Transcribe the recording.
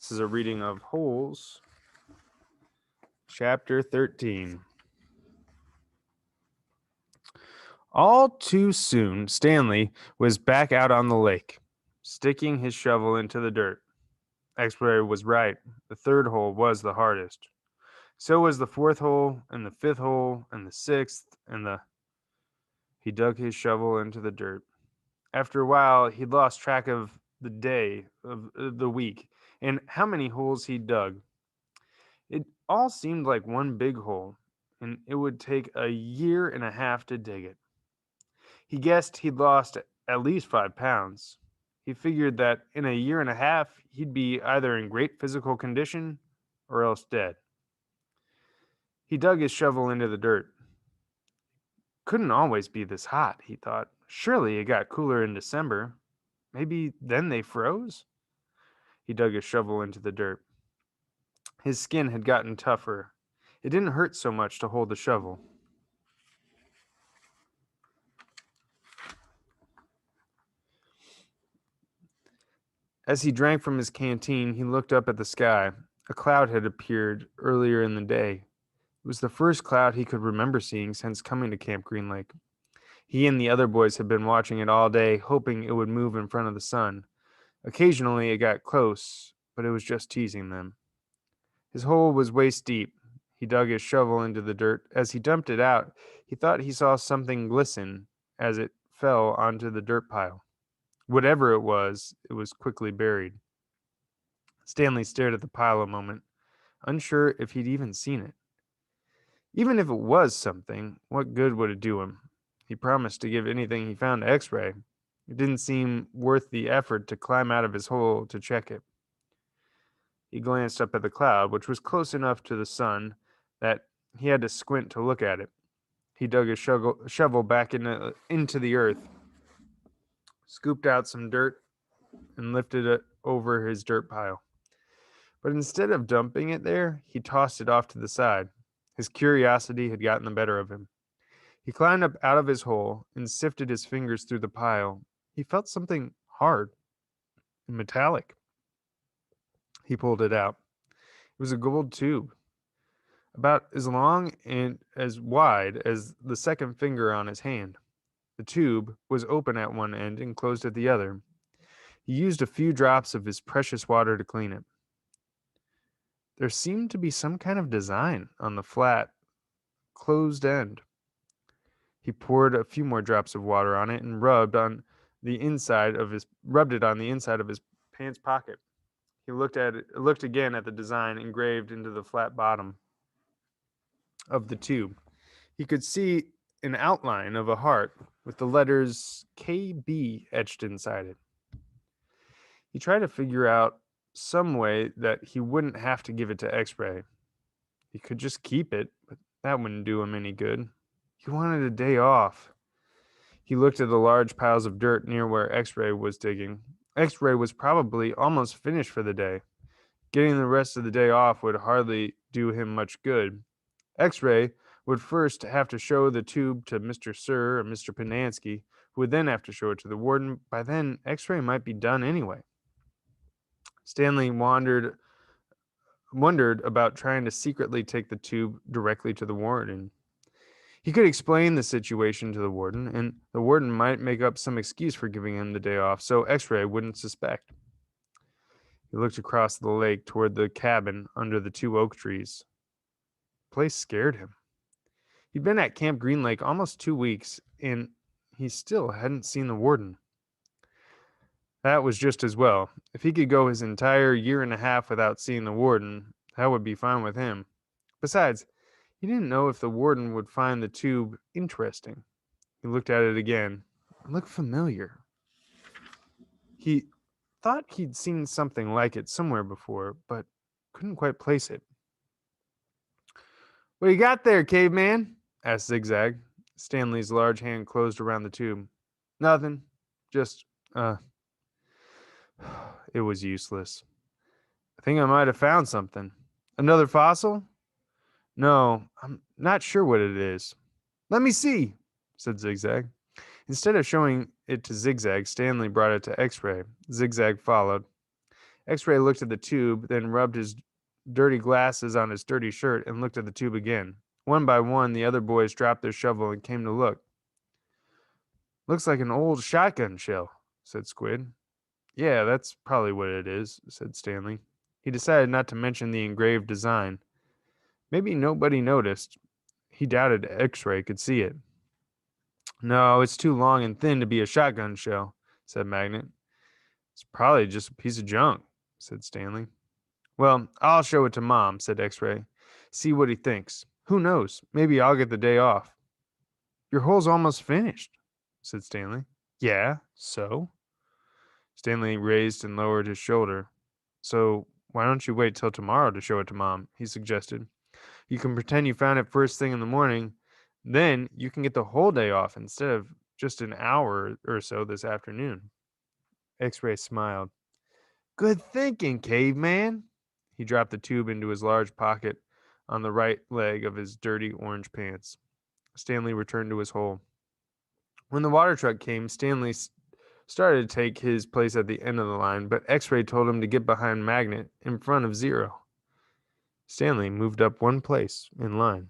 This is a reading of Holes, chapter 13. All too soon, Stanley was back out on the lake, sticking his shovel into the dirt. Explorer was right. The third hole was the hardest. So was the fourth hole, and the fifth hole, and the sixth, and the... He dug his shovel into the dirt. After a while, he'd lost track of the day, of the week, and how many holes he'd dug. It all seemed like one big hole, and it would take a year and a half to dig it. He guessed he'd lost at least 5 pounds. He figured that in a year and a half, he'd be either in great physical condition or else dead. He dug his shovel into the dirt. Couldn't always be this hot, he thought. Surely it got cooler in December. Maybe then they froze? He dug his shovel into the dirt. His skin had gotten tougher. It didn't hurt so much to hold the shovel. As he drank from his canteen, he looked up at the sky. A cloud had appeared earlier in the day. It was the first cloud he could remember seeing since coming to Camp Green Lake. He and the other boys had been watching it all day, hoping it would move in front of the sun. Occasionally it got close, but it was just teasing them. His hole was waist deep. He dug his shovel into the dirt. As he dumped it out, he thought he saw something glisten as it fell onto the dirt pile. Whatever it was quickly buried. Stanley stared at the pile a moment, unsure if he'd even seen it. Even if it was something, what good would it do him? He promised to give anything he found to X-ray. It didn't seem worth the effort to climb out of his hole to check it. He glanced up at the cloud, which was close enough to the sun that he had to squint to look at it. He dug his shovel back into the earth, scooped out some dirt, and lifted it over his dirt pile. But instead of dumping it there, he tossed it off to the side. His curiosity had gotten the better of him. He climbed up out of his hole and sifted his fingers through the pile. He felt something hard and metallic. He pulled it out. It was a gold tube, about as long and as wide as the second finger on his hand. The tube was open at one end and closed at the other. He used a few drops of his precious water to clean it. There seemed to be some kind of design on the flat, closed end. He poured a few more drops of water on it and rubbed it on the inside of his pants pocket. He looked again at the design engraved into the flat bottom of the tube. He could see an outline of a heart with the letters KB etched inside it. He tried to figure out some way that he wouldn't have to give it to X-ray. He could just keep it, but that wouldn't do him any good. He wanted a day off. He looked at the large piles of dirt near where X-ray was digging. X-ray was probably almost finished for the day. Getting the rest of the day off would hardly do him much good. X-ray would first have to show the tube to Mr. Sir or Mr. Pinansky, who would then have to show it to the warden. By then, X-ray might be done anyway. Stanley wondered about trying to secretly take the tube directly to the warden. He could explain the situation to the warden, and the warden might make up some excuse for giving him the day off so X-ray wouldn't suspect. He looked across the lake toward the cabin under the 2 oak trees. The place scared him. He'd been at Camp Green Lake almost 2 weeks, and he still hadn't seen the warden. That was just as well. If he could go his entire year and a half without seeing the warden, that would be fine with him. Besides, he didn't know if the warden would find the tube interesting. He looked at it again. It looked familiar. He thought he'd seen something like it somewhere before, but couldn't quite place it. "What you got there, caveman?" asked Zigzag. Stanley's large hand closed around the tube. "Nothing. Just, It was useless. "I think I might have found something." "Another fossil?" "No, I'm not sure what it is." "Let me see," said Zigzag. Instead of showing it to Zigzag, Stanley brought it to X-ray. Zigzag followed. X-Ray looked at the tube, then rubbed his dirty glasses on his dirty shirt and looked at the tube again. One by one, the other boys dropped their shovel and came to look. Looks like an old shotgun shell, said Squid. Yeah, that's probably what it is, said Stanley. He decided not to mention the engraved design. Maybe nobody noticed. He doubted X-Ray could see it. No, it's too long and thin to be a shotgun shell, said Magnet. It's probably just a piece of junk, said Stanley. Well, I'll show it to Mom, said X-Ray. See what he thinks. Who knows? Maybe I'll get the day off. Your hole's almost finished, said Stanley. Yeah, so? Stanley raised and lowered his shoulder. So why don't you wait till tomorrow to show it to Mom? He suggested. You can pretend you found it first thing in the morning. Then you can get the whole day off instead of just an hour or so this afternoon. X-Ray smiled. Good thinking, caveman. He dropped the tube into his large pocket on the right leg of his dirty orange pants. Stanley returned to his hole. When the water truck came, Stanley started to take his place at the end of the line, but X-Ray told him to get behind Magnet in front of Zero. Stanley moved up one place in line.